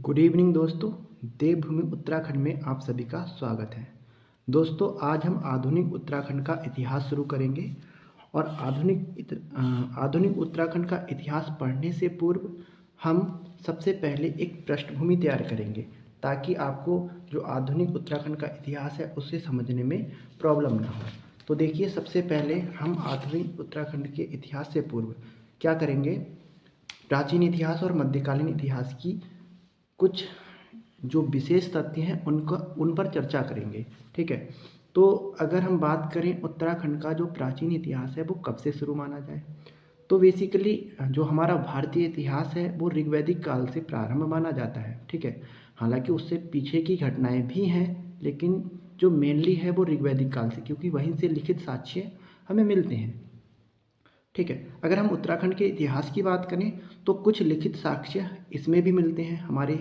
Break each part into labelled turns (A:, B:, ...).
A: Good evening दोस्तों। देवभूमि उत्तराखंड में आप सभी का स्वागत है। दोस्तों, आज हम आधुनिक उत्तराखंड का इतिहास शुरू करेंगे और आधुनिक उत्तराखंड का इतिहास पढ़ने से पूर्व हम सबसे पहले एक पृष्ठभूमि तैयार करेंगे ताकि आपको जो आधुनिक उत्तराखंड का इतिहास है उसे समझने में प्रॉब्लम ना हो। तो देखिए, सबसे पहले हम आधुनिक उत्तराखंड के इतिहास से पूर्व क्या करेंगे, प्राचीन इतिहास और मध्यकालीन इतिहास की कुछ जो विशेष तथ्य हैं उन पर चर्चा करेंगे। ठीक है, तो अगर हम बात करें उत्तराखंड का जो प्राचीन इतिहास है वो कब से शुरू माना जाए, तो बेसिकली जो हमारा भारतीय इतिहास है वो ऋग्वैदिक काल से प्रारंभ माना जाता है। ठीक है, हालांकि उससे पीछे की घटनाएं भी हैं, लेकिन जो मेनली है वो ऋग्वैदिक काल से, क्योंकि वहीं से लिखित साक्ष्य हमें मिलते हैं। ठीक है, अगर हम उत्तराखंड के इतिहास की बात करें तो कुछ लिखित साक्ष्य इसमें भी मिलते हैं हमारे।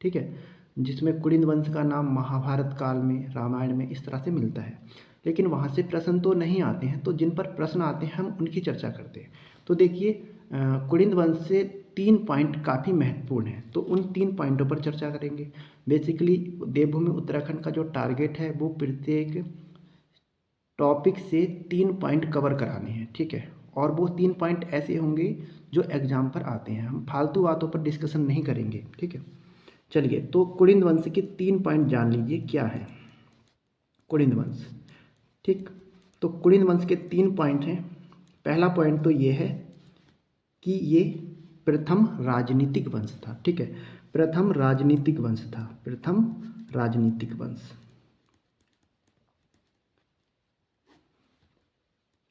A: ठीक है, जिसमें कुलिन वंश का नाम महाभारत काल में, रामायण में इस तरह से मिलता है, लेकिन वहाँ से प्रश्न तो नहीं आते हैं। तो जिन पर प्रश्न आते हैं हम उनकी चर्चा करते हैं। तो देखिए, कुलिन वंश से 3 पॉइंट काफ़ी महत्वपूर्ण हैं, तो उन 3 पॉइंटों पर चर्चा करेंगे। बेसिकली देवभूमि उत्तराखंड का जो टारगेट है वो प्रत्येक टॉपिक से 3 पॉइंट कवर कराने हैं। ठीक है, और वो 3 पॉइंट ऐसे होंगे जो एग्जाम पर आते हैं, हम फालतू बातों पर डिस्कशन नहीं करेंगे। ठीक है, चलिए, तो कुलिन वंश के 3 पॉइंट जान लीजिए क्या है कुलिन वंश। ठीक, तो कुलिन वंश के 3 पॉइंट हैं। पहला पॉइंट तो ये है कि ये प्रथम राजनीतिक वंश था। ठीक है, प्रथम राजनीतिक वंश था, प्रथम राजनीतिक वंश।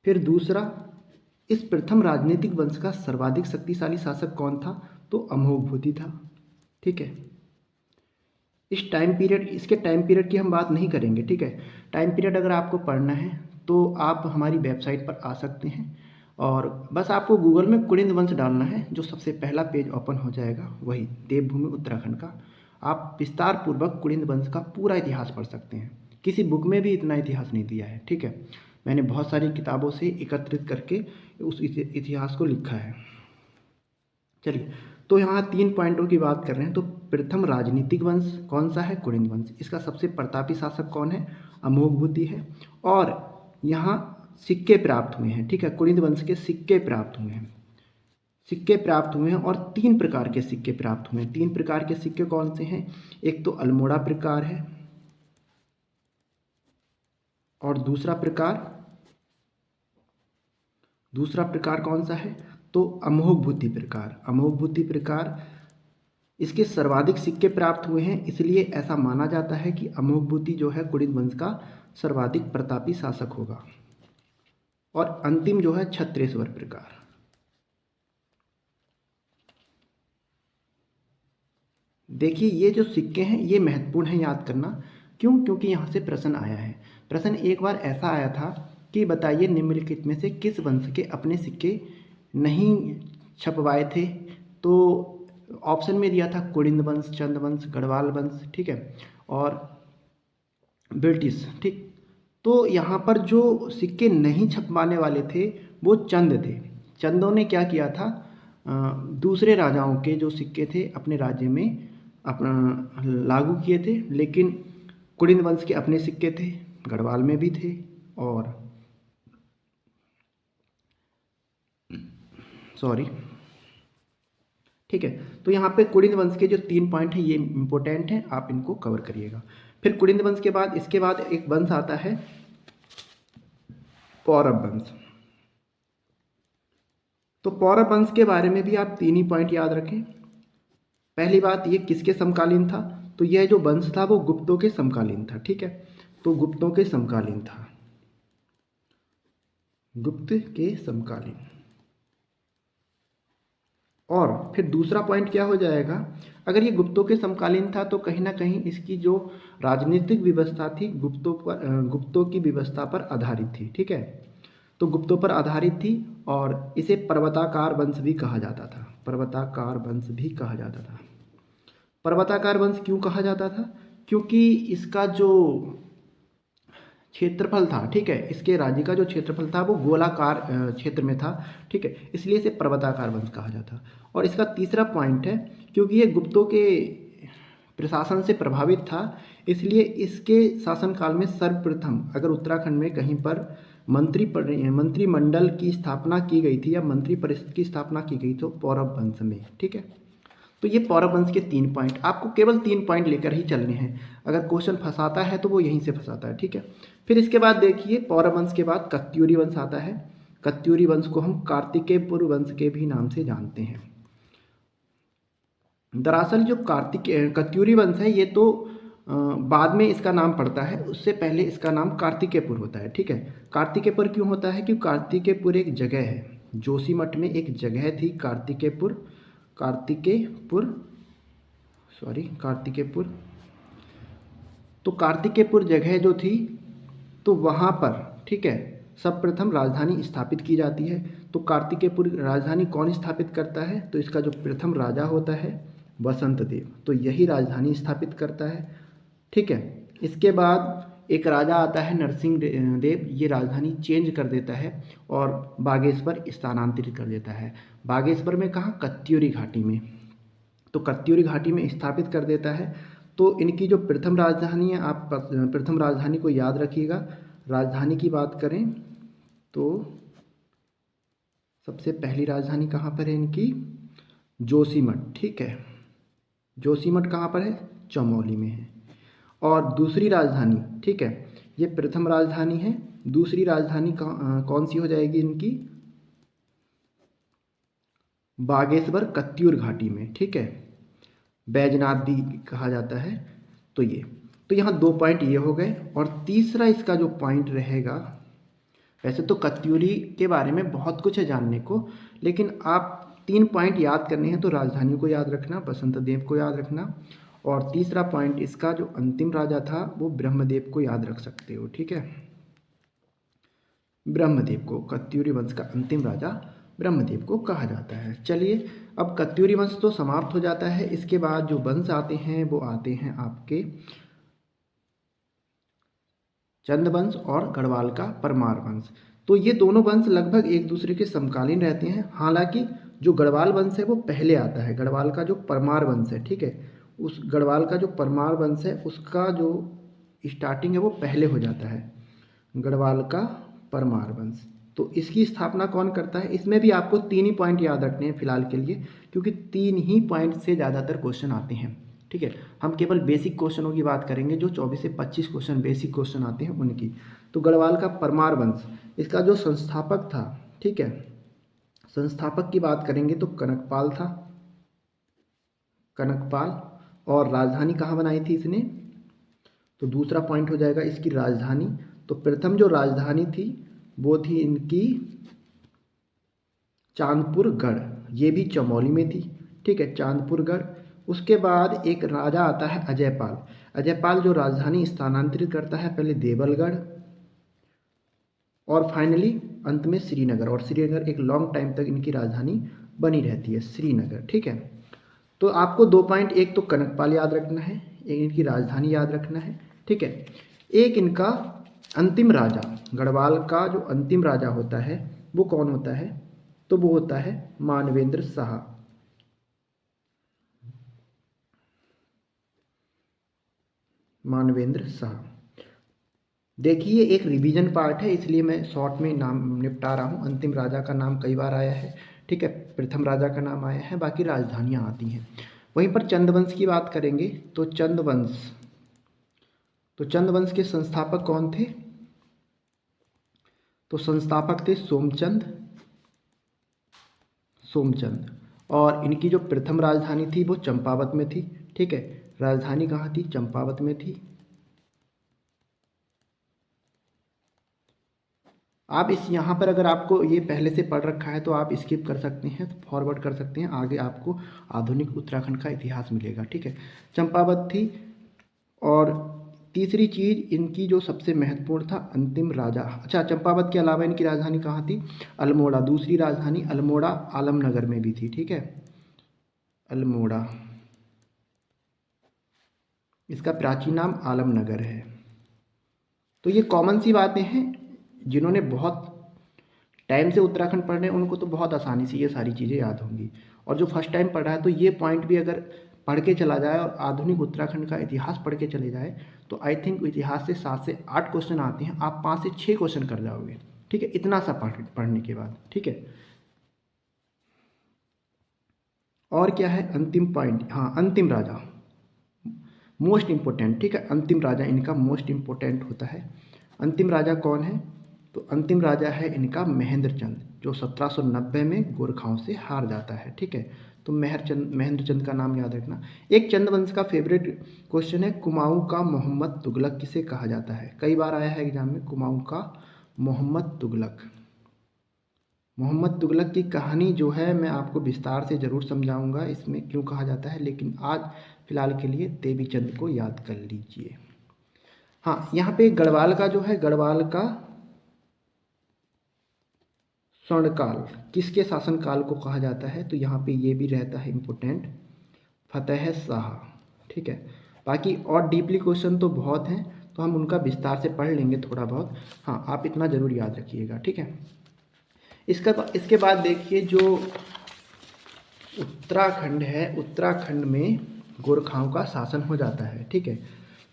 A: फिर दूसरा, इस प्रथम राजनीतिक वंश का सर्वाधिक शक्तिशाली शासक कौन था, तो अमोघभूति था। ठीक है, इसके टाइम पीरियड की हम बात नहीं करेंगे। ठीक है, टाइम पीरियड अगर आपको पढ़ना है तो आप हमारी वेबसाइट पर आ सकते हैं और बस आपको गूगल में कुलिन वंश डालना है, जो सबसे पहला पेज ओपन हो जाएगा वही देवभूमि उत्तराखंड का। आप विस्तार पूर्वक कुलिन वंश का पूरा इतिहास पढ़ सकते हैं। किसी बुक में भी इतना इतिहास नहीं दिया है। ठीक है, मैंने बहुत सारी किताबों से एकत्रित करके उस इतिहास को लिखा है। चलिए, तो यहाँ 3 पॉइंटों की बात कर रहे हैं। तो प्रथम राजनीतिक वंश कौन सा है, कुलिन वंश। इसका सबसे प्रतापी शासक कौन है, अमोघभूति है। और यहाँ सिक्के प्राप्त हुए हैं। ठीक है, कुलिन वंश के सिक्के प्राप्त हुए हैं, सिक्के प्राप्त हुए हैं और 3 प्रकार के सिक्के प्राप्त हुए हैं। 3 प्रकार के सिक्के कौन से हैं, एक तो अल्मोड़ा प्रकार है और दूसरा प्रकार कौन सा है, तो अमोघभूति प्रकार। अमोघभूति प्रकार, इसके सर्वाधिक सिक्के प्राप्त हुए हैं, इसलिए ऐसा माना जाता है कि अमोघभूति जो है कुलिन वंश का सर्वाधिक प्रतापी शासक होगा। और अंतिम जो है छत्रेश्वर प्रकार। देखिए, ये जो सिक्के हैं ये महत्वपूर्ण है याद करना। क्यों, क्योंकि यहाँ से प्रश्न आया है। प्रश्न एक बार ऐसा आया था कि बताइए निम्नलिखित में से किस वंश के अपने सिक्के नहीं छपवाए थे। तो ऑप्शन में दिया था कुलिन वंश, चंद वंश, गढ़वाल वंश। ठीक है, और ब्रिटिश। ठीक, तो यहाँ पर जो सिक्के नहीं छपवाने वाले थे वो चंद थे। चंदों ने क्या किया था, दूसरे राजाओं के जो सिक्के थे अपने राज्य में अपना लागू किए थे, लेकिन कुलिन वंश के अपने सिक्के थे, गढ़वाल में भी थे और सॉरी। ठीक है, तो यहाँ पे कुलिन वंश के जो 3 पॉइंट हैं ये इंपॉर्टेंट हैं, आप इनको कवर करिएगा। फिर कुलिन वंश के बाद इसके बाद एक वंश आता है पौरव वंश। तो पौरव वंश के बारे में भी आप 3 ही पॉइंट याद रखें। पहली बात, ये किसके समकालीन था, तो यह जो वंश था वो गुप्तों के समकालीन था। ठीक है, तो गुप्तों के समकालीन था, गुप्त के समकालीन। और फिर दूसरा पॉइंट क्या हो जाएगा, अगर ये गुप्तों के समकालीन था तो कहीं ना कहीं इसकी जो राजनीतिक व्यवस्था थी गुप्तों की व्यवस्था पर आधारित थी। ठीक है, तो गुप्तों पर आधारित थी और इसे पर्वताकार वंश भी कहा जाता था। पर्वताकार वंश भी कहा जाता था। पर्वताकार वंश क्यों कहा जाता था, क्योंकि इसका जो क्षेत्रफल था, ठीक है, इसके राज्य का जो क्षेत्रफल था वो गोलाकार क्षेत्र में था। ठीक है, इसलिए इसे पर्वताकार वंश कहा जाता। और इसका तीसरा पॉइंट है, क्योंकि ये गुप्तों के प्रशासन से प्रभावित था, इसलिए इसके शासनकाल में सर्वप्रथम अगर उत्तराखंड में कहीं पर मंत्रिमंडल की स्थापना की गई थी या मंत्री परिषद की स्थापना की गई तो पौरव वंश में। ठीक है, तो ये पौरव वंश के 3 पॉइंट, आपको केवल 3 पॉइंट लेकर ही चलने हैं। अगर क्वेश्चन फंसाता है तो वो यहीं से फंसाता है। ठीक है, फिर इसके बाद देखिए पौरव वंश के बाद कत्यूरी वंश आता है। कत्यूरी वंश को हम कार्तिकेयपुर वंश के भी नाम से जानते हैं। दरअसल जो कत्यूरी वंश है ये तो बाद में इसका नाम पड़ता है, उससे पहले इसका नाम कार्तिकेयपुर होता है। ठीक है, कार्तिकेयपुर क्यों होता है? क्योंकि कार्तिकेयपुर एक जगह है, जोशीमठ में एक जगह थी कार्तिकेयपुर। तो कार्तिकेयपुर जगह जो थी तो वहाँ पर, ठीक है, सर्वप्रथम राजधानी स्थापित की जाती है। तो कार्तिकेयपुर राजधानी कौन स्थापित करता है? तो इसका जो प्रथम राजा होता है बसंत देव, तो यही राजधानी स्थापित करता है। ठीक है, इसके बाद एक राजा आता है नरसिंह देव, ये राजधानी चेंज कर देता है और बागेश्वर स्थानांतरित कर देता है। बागेश्वर में कहाँ? कत्यूरी घाटी में। तो कत्यूरी घाटी में स्थापित कर देता है। तो इनकी जो प्रथम राजधानी है, आप प्रथम राजधानी को याद रखिएगा। राजधानी की बात करें तो सबसे पहली राजधानी कहाँ पर है इनकी? जोशीमठ। ठीक है, जोशीमठ कहाँ पर है? चमोली में है। और दूसरी राजधानी, ठीक है, ये प्रथम राजधानी है, दूसरी राजधानी कौन सी हो जाएगी इनकी? बागेश्वर कत्यूर घाटी में। ठीक है, बैजनाथ भी कहा जाता है। तो यहाँ 2 पॉइंट ये हो गए। और तीसरा इसका जो पॉइंट रहेगा, वैसे तो कत्यूरी के बारे में बहुत कुछ है जानने को, लेकिन आप 3 पॉइंट याद करने हैं। तो राजधानी को याद रखना, बसंत देव को याद रखना, और तीसरा पॉइंट इसका जो अंतिम राजा था वो ब्रह्मदेव को याद रख सकते हो। ठीक है, ब्रह्मदेव को, कत्यूरी वंश का अंतिम राजा ब्रह्मदेव को कहा जाता है। चलिए, अब कत्यूरी वंश तो समाप्त हो जाता है। इसके बाद जो वंश आते हैं वो आते हैं आपके चंद वंश और गढ़वाल का परमार वंश। तो ये दोनों वंश लगभग एक दूसरे के समकालीन रहते हैं। हालांकि जो गढ़वाल वंश है वो पहले आता है। गढ़वाल का जो परमार वंश है, ठीक है, उस गढ़वाल का जो परमार वंश है उसका जो स्टार्टिंग है वो पहले हो जाता है, गढ़वाल का परमार वंश। तो इसकी स्थापना कौन करता है? इसमें भी आपको 3 ही पॉइंट याद रखने हैं फिलहाल के लिए, क्योंकि 3 ही पॉइंट से ज़्यादातर क्वेश्चन आते हैं। ठीक है, हम केवल बेसिक क्वेश्चनों की बात करेंगे, जो 24 से 25 क्वेश्चन बेसिक क्वेश्चन आते हैं उनकी। तो गढ़वाल का परमार वंश, इसका जो संस्थापक था, ठीक है, संस्थापक की बात करेंगे तो कनकपाल था, कनकपाल। और राजधानी कहाँ बनाई थी इसने? तो दूसरा पॉइंट हो जाएगा इसकी राजधानी। तो प्रथम जो राजधानी थी वो थी इनकी चांदपुरगढ़, ये भी चमोली में थी। ठीक है, चांदपुरगढ़। उसके बाद एक राजा आता है अजयपाल। अजयपाल जो राजधानी स्थानांतरित करता है पहले देवलगढ़ और फाइनली अंत में श्रीनगर। और श्रीनगर एक लॉन्ग टाइम तक इनकी राजधानी बनी रहती है, श्रीनगर। ठीक है, तो आपको 2 पॉइंट, एक तो कनकपाल याद रखना है, एक इनकी राजधानी याद रखना है। ठीक है, एक इनका अंतिम राजा, गढ़वाल का जो अंतिम राजा होता है वो कौन होता है? तो वो होता है मानवेंद्र शाह। मानवेंद्र शाह। देखिए, एक रिवीजन पार्ट है इसलिए मैं शॉर्ट में नाम निपटा रहा हूँ। अंतिम राजा का नाम कई बार आया है, ठीक है, प्रथम राजा का नाम आया है, बाकी राजधानियाँ आती हैं। वहीं पर चंदवंश की बात करेंगे तो चंदवंश, तो चंदवंश के संस्थापक कौन थे? तो संस्थापक थे सोमचंद। और इनकी जो प्रथम राजधानी थी वो चंपावत में थी। ठीक है, राजधानी कहाँ थी? चंपावत में थी। आप इस यहाँ पर अगर आपको ये पहले से पढ़ रखा है तो आप स्किप कर सकते हैं, फॉरवर्ड कर सकते हैं, आगे आपको आधुनिक उत्तराखंड का इतिहास मिलेगा। ठीक है, चंपावत थी। और तीसरी चीज़ इनकी जो सबसे महत्वपूर्ण था, अंतिम राजा। अच्छा, चंपावत के अलावा इनकी राजधानी कहाँ थी? अल्मोड़ा। दूसरी राजधानी अल्मोड़ा आलमनगर में भी थी। ठीक है, अल्मोड़ा, इसका प्राचीन नाम आलमनगर है। तो ये कॉमन सी बातें हैं, जिन्होंने बहुत टाइम से उत्तराखंड पढ़ रहे हैं उनको तो बहुत आसानी से ये सारी चीज़ें याद होंगी। और जो फर्स्ट टाइम पढ़ रहा है तो ये पॉइंट भी अगर पढ़ के चला जाए और आधुनिक उत्तराखंड का इतिहास पढ़ के चले जाए तो आई थिंक इतिहास से 7 से 8 क्वेश्चन आते हैं, आप 5 से 6 क्वेश्चन कर जाओगे। ठीक है, इतना सा पढ़ने के बाद। ठीक है, और क्या है अंतिम पॉइंट, हाँ अंतिम राजा मोस्ट इम्पोर्टेंट। ठीक है, अंतिम राजा इनका मोस्ट इम्पोर्टेंट होता है। अंतिम राजा कौन है? तो अंतिम राजा है इनका महेंद्र चंद, जो 1790 में गोरखाओं से हार जाता है। ठीक है, तो महेंद्र चंद का नाम याद रखना। एक चंद वंश का फेवरेट क्वेश्चन है, कुमाऊं का मोहम्मद तुगलक किसे कहा जाता है? कई बार आया है एग्जाम में, कुमाऊं का मोहम्मद तुगलक। मोहम्मद तुगलक की कहानी जो है मैं आपको विस्तार से ज़रूर समझाऊंगा इसमें क्यों कहा जाता है, लेकिन आज फिलहाल के लिए देवी चंद को याद कर लीजिए। हाँ, यहाँ पे गढ़वाल का जो है, गढ़वाल का स्वर्णकाल किसके शासनकाल को कहा जाता है? तो यहाँ पे ये भी रहता है इम्पोर्टेंट, फतेह शाह। ठीक है, बाकी और डीपली क्वेश्चन तो बहुत हैं, तो हम उनका विस्तार से पढ़ लेंगे थोड़ा बहुत। हाँ, आप इतना ज़रूर याद रखिएगा। ठीक है, इसके बाद देखिए जो उत्तराखंड है, उत्तराखंड में गोरखाओं का शासन हो जाता है। ठीक है,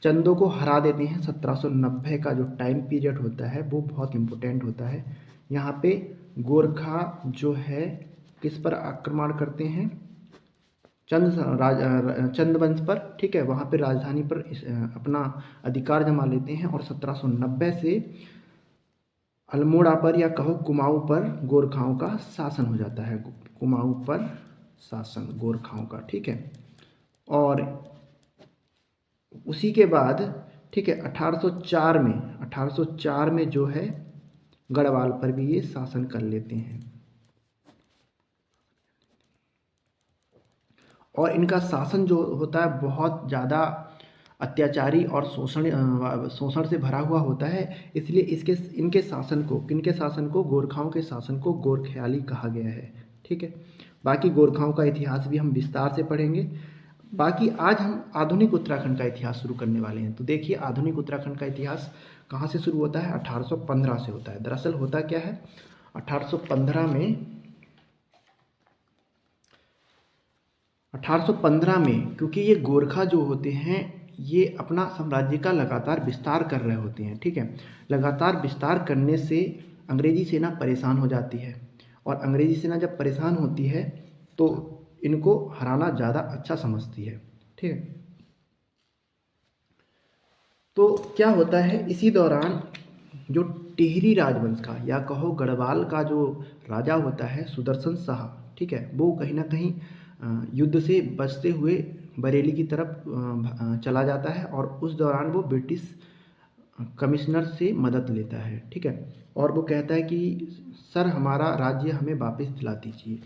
A: चंदों को हरा देते हैं। 1790 का जो टाइम पीरियड होता है वो बहुत इम्पोर्टेंट होता है। यहाँ पे गोरखा जो है किस पर आक्रमण करते हैं? चंद वंश पर। ठीक है, वहाँ पे राजधानी पर अपना अधिकार जमा लेते हैं और 1790 से अल्मोड़ा पर या कहो कुमाऊं पर गोरखाओं का शासन हो जाता है। कुमाऊं पर शासन गोरखाओं का। ठीक है, और उसी के बाद ठीक है 1804 में जो है गढ़वाल पर भी ये शासन कर लेते हैं और इनका शासन जो होता है बहुत ज़्यादा अत्याचारी और शोषण से भरा हुआ होता है। इसलिए इनके शासन को, किनके शासन को? गोरखाओं के शासन को गोरखियाली कहा गया है। ठीक है, बाकी गोरखाओं का इतिहास भी हम विस्तार से पढ़ेंगे। बाकी आज हम आधुनिक उत्तराखंड का इतिहास शुरू करने वाले हैं। तो देखिए आधुनिक उत्तराखंड का इतिहास कहाँ से शुरू होता है? 1815 से होता है। दरअसल होता क्या है, 1815 में क्योंकि ये गोरखा जो होते हैं ये अपना साम्राज्य का लगातार विस्तार कर रहे होते हैं। ठीक है, लगातार विस्तार करने से अंग्रेजी सेना परेशान हो जाती है और अंग्रेजी सेना जब परेशान होती है तो इनको हराना ज़्यादा अच्छा समझती है। ठीक है, तो क्या होता है इसी दौरान जो टिहरी राजवंश का या कहो गढ़वाल का जो राजा होता है सुदर्शन शाह, ठीक है, वो कहीं ना कहीं युद्ध से बचते हुए बरेली की तरफ चला जाता है और उस दौरान वो ब्रिटिश कमिश्नर से मदद लेता है। ठीक है, और वो कहता है कि सर हमारा राज्य हमें वापस दिला दीजिए।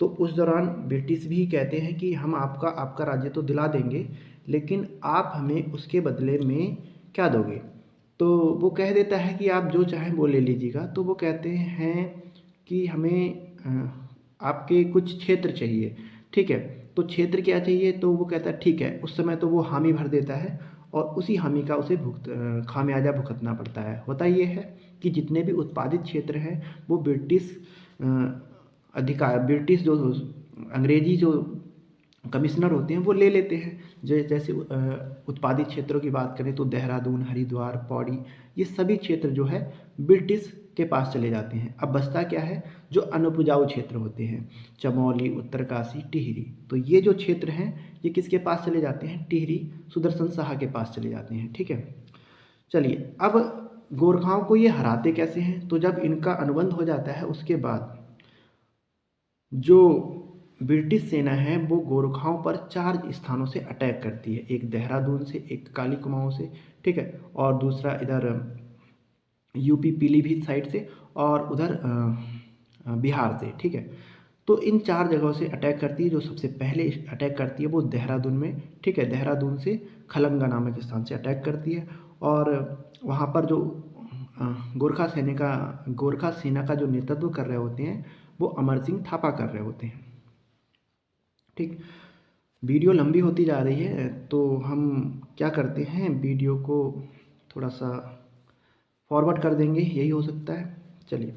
A: तो उस दौरान ब्रिटिश भी कहते हैं कि हम आपका राज्य तो दिला देंगे, लेकिन आप हमें उसके बदले में क्या दोगे? तो वो कह देता है कि आप जो चाहें वो ले लीजिएगा। तो वो कहते हैं कि हमें आपके कुछ क्षेत्र चाहिए। ठीक है, तो क्षेत्र क्या चाहिए? तो वो कहता है ठीक है। उस समय तो वो हामी भर देता है और उसी हामी का उसे खामियाजा भुगतना पड़ता है। होता ये है कि जितने भी उत्पादित क्षेत्र हैं वो ब्रिटिश जो अंग्रेजी जो कमिश्नर होते हैं वो ले लेते हैं। जैसे उत्पादित क्षेत्रों की बात करें तो देहरादून, हरिद्वार, पौड़ी, ये सभी क्षेत्र जो है ब्रिटिश के पास चले जाते हैं। अब बचता क्या है? जो अनुपजाऊ क्षेत्र होते हैं, चमौली, उत्तरकाशी, टिहरी, तो ये जो क्षेत्र हैं ये किसके पास चले जाते हैं? टिहरी सुदर्शन शाह के पास चले जाते हैं। ठीक है, चलिए अब गोरखाओं को ये हराते कैसे हैं? तो जब इनका अनुबंध हो जाता है उसके बाद जो ब्रिटिश सेना है वो गोरखाओं पर 4 स्थानों से अटैक करती है। एक देहरादून से, एक काली कुमाऊं से, ठीक है, और दूसरा इधर यूपी पीलीभीत साइड से और उधर बिहार से। ठीक है, तो इन 4 जगहों से अटैक करती है। जो सबसे पहले अटैक करती है वो देहरादून में, ठीक है, देहरादून से खलंगा नामक स्थान से अटैक करती है और वहाँ पर जो गोरखा सेना का जो नेतृत्व कर रहे होते हैं वो अमर सिंह थापा कर रहे होते हैं। ठीक, वीडियो लंबी होती जा रही है तो हम क्या करते हैं, वीडियो को थोड़ा सा फॉरवर्ड कर देंगे, यही हो सकता है। चलिए,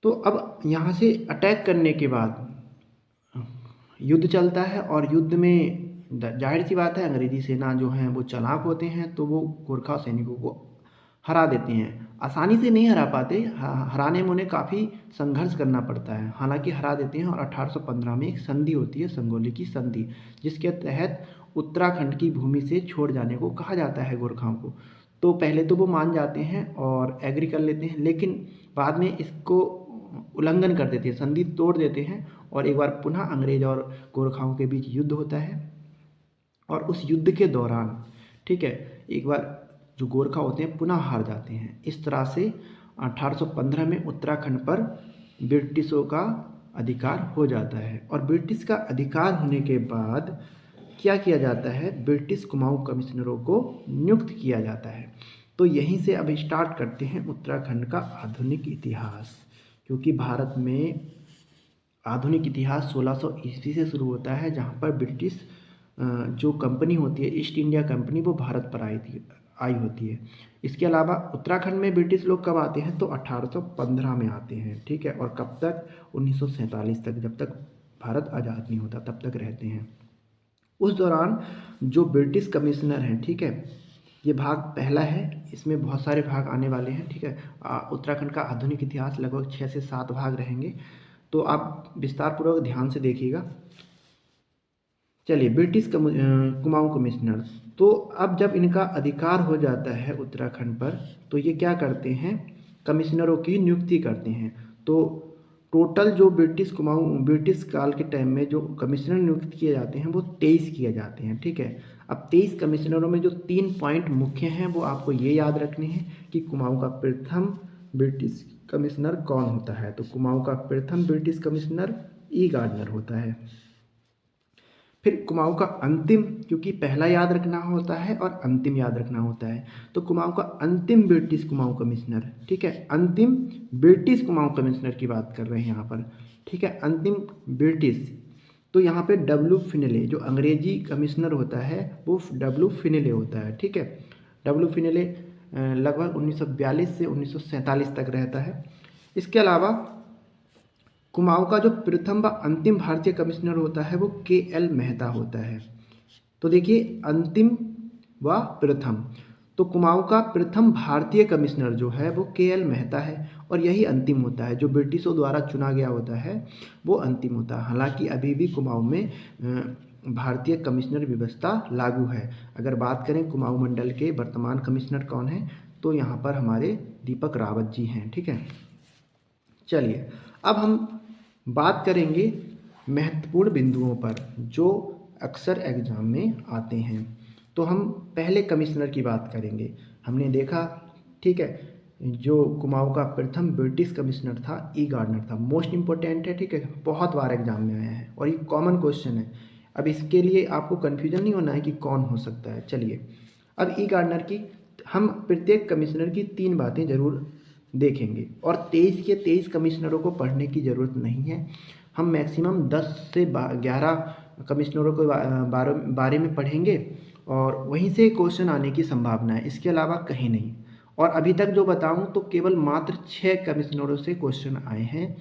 A: तो अब यहाँ से अटैक करने के बाद युद्ध चलता है और युद्ध में जाहिर सी बात है अंग्रेजी सेना जो है वो चालाक होते हैं, तो वो गोरखा सैनिकों को हरा देते हैं। आसानी से नहीं हरा पाते, हराने में उन्हें काफ़ी संघर्ष करना पड़ता है, हालांकि हरा देते हैं। और 1815 में एक संधि होती है, संगोली की संधि, जिसके तहत उत्तराखंड की भूमि से छोड़ जाने को कहा जाता है गोरखाओं को। तो पहले तो वो मान जाते हैं और एग्री कर लेते हैं, लेकिन बाद में इसको उल्लंघन कर देते हैं, संधि तोड़ देते हैं, और एक बार पुनः अंग्रेज और गोरखाओं के बीच युद्ध होता है। और उस युद्ध के दौरान, ठीक है, एक बार जो गोरखा होते हैं पुनः हार जाते हैं। इस तरह से 1815 में उत्तराखंड पर ब्रिटिशों का अधिकार हो जाता है। और ब्रिटिश का अधिकार होने के बाद क्या किया जाता है, ब्रिटिश कुमाऊं कमिश्नरों को नियुक्त किया जाता है। तो यहीं से अब स्टार्ट करते हैं उत्तराखंड का आधुनिक इतिहास, क्योंकि भारत में आधुनिक इतिहास 1600 ईस्वी से शुरू होता है, जहाँ पर ब्रिटिश जो कंपनी होती है ईस्ट इंडिया कंपनी, वो भारत पर आई होती है। इसके अलावा उत्तराखंड में ब्रिटिश लोग कब आते हैं, तो 1815 में आते हैं, ठीक है। और कब तक, 1947 तक, जब तक भारत आज़ाद नहीं होता तब तक रहते हैं। उस दौरान जो ब्रिटिश कमिश्नर हैं, ठीक है, ये भाग पहला है, इसमें बहुत सारे भाग आने वाले हैं, ठीक है। उत्तराखंड का आधुनिक इतिहास लगभग 6 से 7 भाग रहेंगे, तो आप विस्तारपूर्वक ध्यान से देखिएगा। चलिए, ब्रिटिश कुमाऊं कमिश्नर, तो अब जब इनका अधिकार हो जाता है उत्तराखंड पर, तो ये क्या करते हैं, कमिश्नरों की नियुक्ति करते हैं। तो टोटल जो ब्रिटिश काल के टाइम में जो कमिश्नर नियुक्त किए जाते हैं वो 23 किए जाते हैं, ठीक है। अब 23 कमिश्नरों में जो 3 पॉइंट मुख्य हैं वो आपको ये याद रखने हैं कि कुमाऊं का प्रथम ब्रिटिश कमिश्नर कौन होता है। तो कुमाऊं का प्रथम ब्रिटिश कमिश्नर ई गार्डनर होता है। फिर कुमाऊं का अंतिम, क्योंकि पहला याद रखना होता है और अंतिम याद रखना होता है, तो कुमाऊं का अंतिम ब्रिटिश कुमाऊं कमिश्नर, ठीक है, अंतिम ब्रिटिश कुमाऊं कमिश्नर की बात कर रहे हैं यहाँ पर, ठीक है, अंतिम ब्रिटिश। तो यहाँ पे डब्ल्यू फिनेले, जो अंग्रेजी कमिश्नर होता है वो डब्ल्यू फिनेले होता है, ठीक है। डब्ल्यू फिनेले लगभग 1942 से 1947 तक रहता है। इसके अलावा कुमाऊं का जो प्रथम व अंतिम भारतीय कमिश्नर होता है वो के.एल. मेहता होता है। तो देखिए, अंतिम व प्रथम, तो कुमाऊं का प्रथम भारतीय कमिश्नर जो है वो के.एल. मेहता है, और यही अंतिम होता है, जो ब्रिटिशों द्वारा चुना गया होता है वो अंतिम होता है। हालांकि अभी भी कुमाऊं में भारतीय कमिश्नर व्यवस्था लागू है। अगर बात करें कुमाऊं मंडल के वर्तमान कमिश्नर कौन है, तो यहाँ पर हमारे दीपक रावत जी हैं, ठीक है। चलिए, अब हम बात करेंगे महत्वपूर्ण बिंदुओं पर जो अक्सर एग्जाम में आते हैं। तो हम पहले कमिश्नर की बात करेंगे। हमने देखा, ठीक है, जो कुमाऊं का प्रथम ब्रिटिश कमिश्नर था ई गार्डनर था। मोस्ट इंपॉर्टेंट है, ठीक है, बहुत बार एग्जाम में आया है और ये कॉमन क्वेश्चन है। अब इसके लिए आपको कन्फ्यूजन नहीं होना है कि कौन हो सकता है। चलिए, अब ई गार्डनर की हम प्रत्येक कमिश्नर की 3 बातें जरूर देखेंगे, और 23 के 23 कमिश्नरों को पढ़ने की ज़रूरत नहीं है। हम मैक्सिमम 10 से 11 कमिश्नरों के बारे में पढ़ेंगे, और वहीं से क्वेश्चन आने की संभावना है, इसके अलावा कहीं नहीं। और अभी तक जो बताऊं तो केवल मात्र 6 कमिश्नरों से क्वेश्चन आए हैं।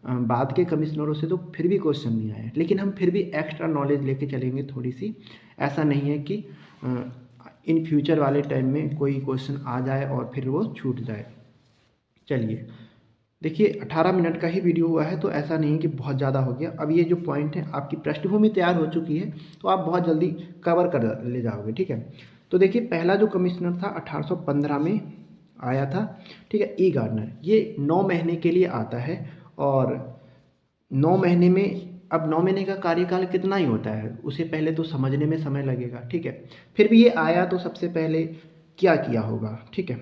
A: बाद के कमिश्नरों से तो फिर भी क्वेश्चन नहीं आए, लेकिन हम फिर भी एक्स्ट्रा नॉलेज लेके चलेंगे थोड़ी सी। ऐसा नहीं है कि इन फ्यूचर वाले टाइम में कोई क्वेश्चन आ जाए और फिर वो छूट जाए। चलिए, देखिए, 18 मिनट का ही वीडियो हुआ है, तो ऐसा नहीं कि बहुत ज़्यादा हो गया। अब ये जो पॉइंट है, आपकी पृष्ठभूमि तैयार हो चुकी है, तो आप बहुत जल्दी कवर कर ले जाओगे, ठीक है। तो देखिए, पहला जो कमिश्नर था 1815 में आया था, ठीक है, ई गार्डनर। ये 9 महीने के लिए आता है, और 9 महीने में, अब 9 महीने का कार्यकाल कितना ही होता है उसे पहले तो समझने में समय लगेगा, ठीक है। फिर भी ये आया तो सबसे पहले क्या किया होगा, ठीक है।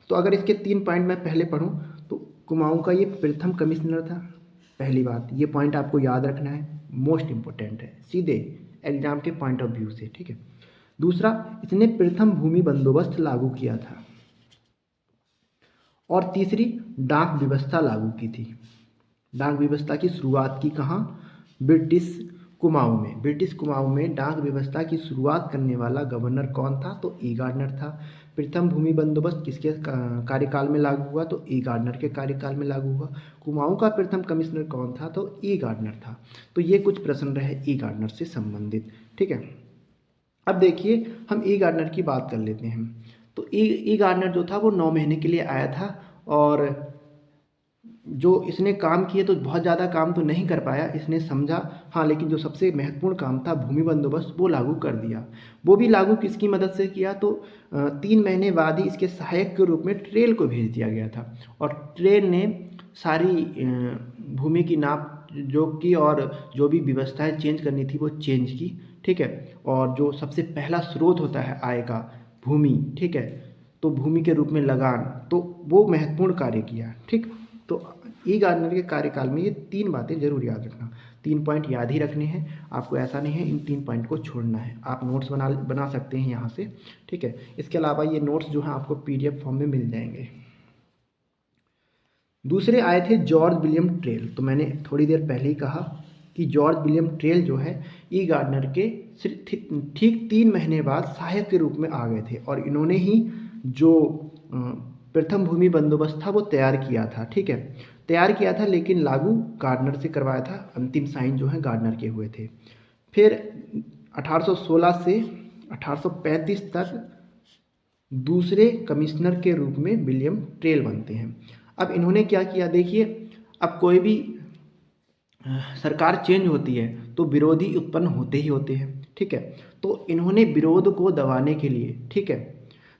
A: तो अगर इसके 3 पॉइंट मैं पहले पढ़ूं, तो कुमाऊं का ये प्रथम कमिश्नर था, पहली बात, ये पॉइंट आपको याद रखना है, मोस्ट इंपॉर्टेंट है सीधे एग्जाम के पॉइंट ऑफ व्यू से, ठीक है। दूसरा, इसने प्रथम भूमि बंदोबस्त लागू किया था। और तीसरी, डाक व्यवस्था लागू की थी। डाक व्यवस्था की शुरुआत की कहाँ, ब्रिटिश कुमाऊं में। ब्रिटिश कुमाऊं में डाक व्यवस्था की शुरुआत करने वाला गवर्नर कौन था, तो ई गार्डनर था। प्रथम भूमि बंदोबस्त किसके कार्यकाल में लागू हुआ? तो ई गार्डनर के कार्यकाल में लागू हुआ। कुमाऊं का प्रथम कमिश्नर कौन था? तो ई गार्डनर था। तो ये कुछ प्रश्न रहे ई गार्डनर से संबंधित। ठीक है, अब देखिए हम ई गार्डनर की बात कर लेते हैं। तो ई गार्डनर जो था वो 9 महीने के लिए आया था और जो इसने काम किए तो बहुत ज़्यादा काम तो नहीं कर पाया, इसने समझा हाँ, लेकिन जो सबसे महत्वपूर्ण काम था भूमि बंदोबस्त वो लागू कर दिया। वो भी लागू किसकी मदद से किया? तो 3 महीने बाद ही इसके सहायक के रूप में ट्रेल को भेज दिया गया था और ट्रेल ने सारी भूमि की नाप जोख की और जो भी व्यवस्थाएं चेंज करनी थी वो चेंज की। ठीक है, और जो सबसे पहला स्रोत होता है आय का, भूमि, ठीक है, तो भूमि के रूप में लगान, तो वो महत्वपूर्ण कार्य किया। ठीक, तो ई गार्डनर के कार्यकाल में ये 3 बातें जरूर याद रखना। 3 पॉइंट याद ही रखने हैं आपको, ऐसा नहीं है इन 3 पॉइंट को छोड़ना है। आप नोट्स बना सकते हैं यहाँ से। ठीक है, इसके अलावा ये नोट्स जो हैं आपको PDF फॉर्म में मिल जाएंगे। दूसरे आए थे जॉर्ज विलियम ट्रेल। तो मैंने थोड़ी देर पहले ही कहा कि जॉर्ज विलियम ट्रेल जो है ई गार्डनर के ठीक 3 महीने बाद सहायक के रूप में आ गए थे और इन्होंने ही जो प्रथम भूमि बंदोबस्त था वो तैयार किया था। ठीक है, तैयार किया था लेकिन लागू गार्डनर से करवाया था। अंतिम साइन जो है गार्डनर के हुए थे। फिर 1816 से 1835 तक दूसरे कमिश्नर के रूप में विलियम ट्रेल बनते हैं। अब इन्होंने क्या किया? देखिए, अब कोई भी सरकार चेंज होती है तो विरोधी उत्पन्न होते ही होते हैं। ठीक है, तो इन्होंने विरोध को दबाने के लिए, ठीक है,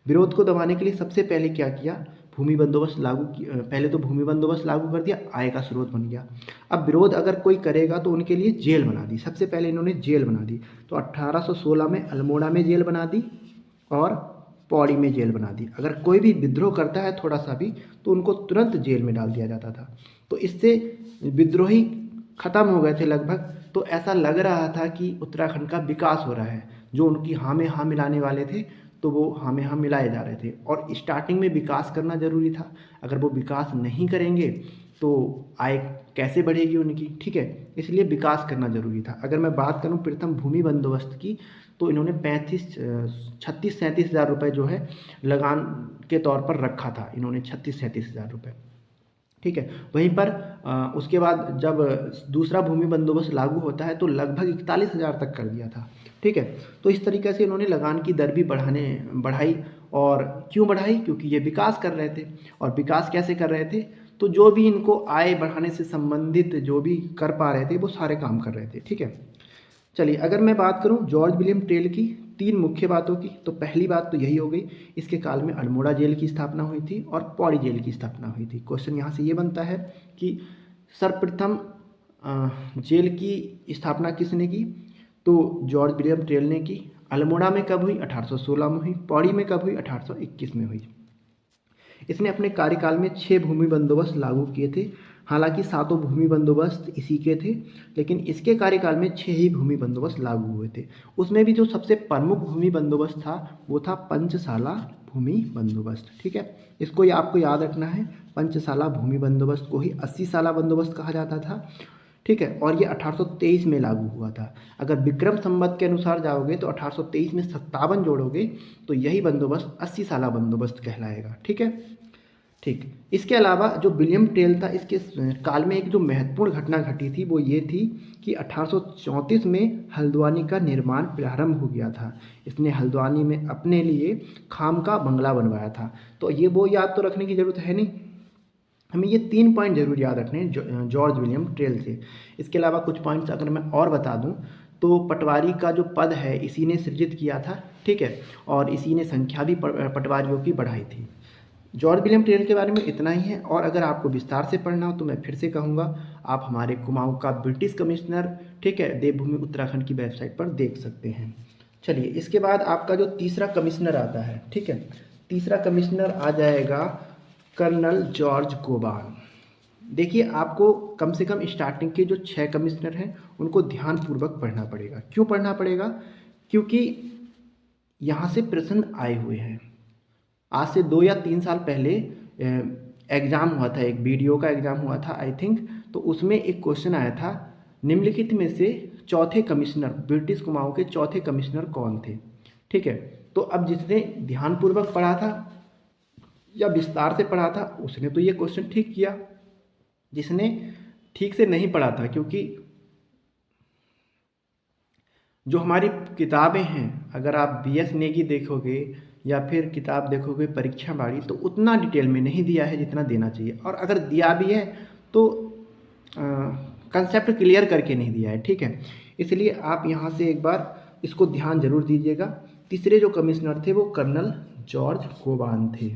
A: विरोध को दबाने के लिए सबसे पहले क्या किया? भूमि बंदोबस्त लागू किया। पहले तो भूमि बंदोबस्त लागू कर दिया, आय का स्रोत बन गया। अब विरोध अगर कोई करेगा तो उनके लिए जेल बना दी। सबसे पहले इन्होंने जेल बना दी। तो 1816 में अल्मोड़ा में जेल बना दी और पौड़ी में जेल बना दी। अगर कोई भी विद्रोह करता है थोड़ा सा भी तो उनको तुरंत जेल में डाल दिया जाता था। तो इससे विद्रोही खत्म हो गए थे लगभग। तो ऐसा लग रहा था कि उत्तराखंड का विकास हो रहा है। जो उनकी हाँ में हाँ मिलाने वाले थे तो वो हाँ में हाँ मिलाए जा रहे थे और स्टार्टिंग में विकास करना जरूरी था। अगर वो विकास नहीं करेंगे तो आय कैसे बढ़ेगी उनकी? ठीक है, इसलिए विकास करना जरूरी था। अगर मैं बात करूं प्रथम भूमि बंदोबस्त की तो इन्होंने 36-37 हज़ार रुपये जो है लगान के तौर पर रखा था। इन्होंने 36-37 हज़ार रुपये। ठीक है, वहीं पर उसके बाद जब दूसरा भूमि बंदोबस्त लागू होता है तो लगभग 41 हज़ार तक कर दिया था। ठीक है, तो इस तरीके से इन्होंने लगान की दर भी बढ़ाई। और क्यों बढ़ाई? क्योंकि ये विकास कर रहे थे। और विकास कैसे कर रहे थे? तो जो भी इनको आय बढ़ाने से संबंधित जो भी कर पा रहे थे वो सारे काम कर रहे थे। ठीक है, चलिए अगर मैं बात करूं जॉर्ज विलियम ट्रेल की 3 मुख्य बातों की, तो पहली बात तो यही हो गई, इसके काल में अल्मोड़ा जेल की स्थापना हुई थी और पौड़ी जेल की स्थापना हुई थी। क्वेश्चन यहाँ से ये बनता है कि सर्वप्रथम जेल की स्थापना किसने की? तो जॉर्ज विलियम ट्रेल ने की। अल्मोड़ा में कब हुई? 1816 में हुई। पौड़ी में कब हुई? 1821 में हुई। इसने अपने कार्यकाल में 6 भूमि बंदोबस्त लागू किए थे। हालांकि 7 भूमि बंदोबस्त इसी के थे, लेकिन इसके कार्यकाल में 6 ही भूमि बंदोबस्त लागू हुए थे। उसमें भी जो सबसे प्रमुख भूमि बंदोबस्त था वो था पंचशाला भूमि बंदोबस्त। ठीक है, इसको आपको याद रखना है। पंचशाला भूमि बंदोबस्त को ही 80 साला बंदोबस्त कहा जाता था। ठीक है, और ये 1823 में लागू हुआ था। अगर विक्रम संवत के अनुसार जाओगे तो 1823 में 57 जोड़ोगे तो यही बंदोबस्त 80 साला बंदोबस्त कहलाएगा। ठीक है, ठीक। इसके अलावा जो विलियम ट्रेल था इसके काल में एक जो महत्वपूर्ण घटना घटी थी वो ये थी कि 1834 में हल्द्वानी का निर्माण प्रारंभ हो गया था। इसने हल्द्वानी में अपने लिए खाम का बंगला बनवाया था। तो ये वो याद तो रखने की ज़रूरत है नहीं, हमें ये 3 पॉइंट जरूर याद रखने हैं जॉर्ज विलियम ट्रेल से। इसके अलावा कुछ पॉइंट्स अगर मैं और बता दूं तो पटवारी का जो पद है इसी ने सृजित किया था। ठीक है, और इसी ने संख्या भी पटवारियों की बढ़ाई थी। जॉर्ज विलियम ट्रेल के बारे में इतना ही है। और अगर आपको विस्तार से पढ़ना हो तो मैं फिर से कहूँगा आप हमारे कुमाऊं का ब्रिटिश कमिश्नर, ठीक है, देवभूमि उत्तराखंड की वेबसाइट पर देख सकते हैं। चलिए इसके बाद आपका जो तीसरा कमिश्नर आता है, ठीक है, तीसरा कमिश्नर आ जाएगा कर्नल जॉर्ज गोबान। देखिए आपको कम से कम स्टार्टिंग के जो 6 कमिश्नर हैं उनको ध्यानपूर्वक पढ़ना पड़ेगा। क्यों पढ़ना पड़ेगा? क्योंकि यहाँ से प्रश्न आए हुए हैं। आज से 2 या 3 साल पहले एग्ज़ाम हुआ था, एक वीडियो का एग्ज़ाम हुआ था आई थिंक, तो उसमें एक क्वेश्चन आया था निम्नलिखित में से चौथे कमिश्नर, ब्रिटिश कुमाऊं के चौथे कमिश्नर कौन थे? ठीक है। तो अब जिसने ध्यानपूर्वक पढ़ा था या विस्तार से पढ़ा था उसने तो ये क्वेश्चन ठीक किया, जिसने ठीक से नहीं पढ़ा था, क्योंकि जो हमारी किताबें हैं, अगर आप BS नेगी देखोगे या फिर किताब देखोगे परीक्षा बाड़ी, तो उतना डिटेल में नहीं दिया है जितना देना चाहिए, और अगर दिया भी है तो कंसेप्ट क्लियर करके नहीं दिया है, ठीक है। इसलिए आप यहाँ से एक बार इसको ध्यान जरूर दीजिएगा। तीसरे जो कमिश्नर थे वो कर्नल जॉर्ज गोवान थे,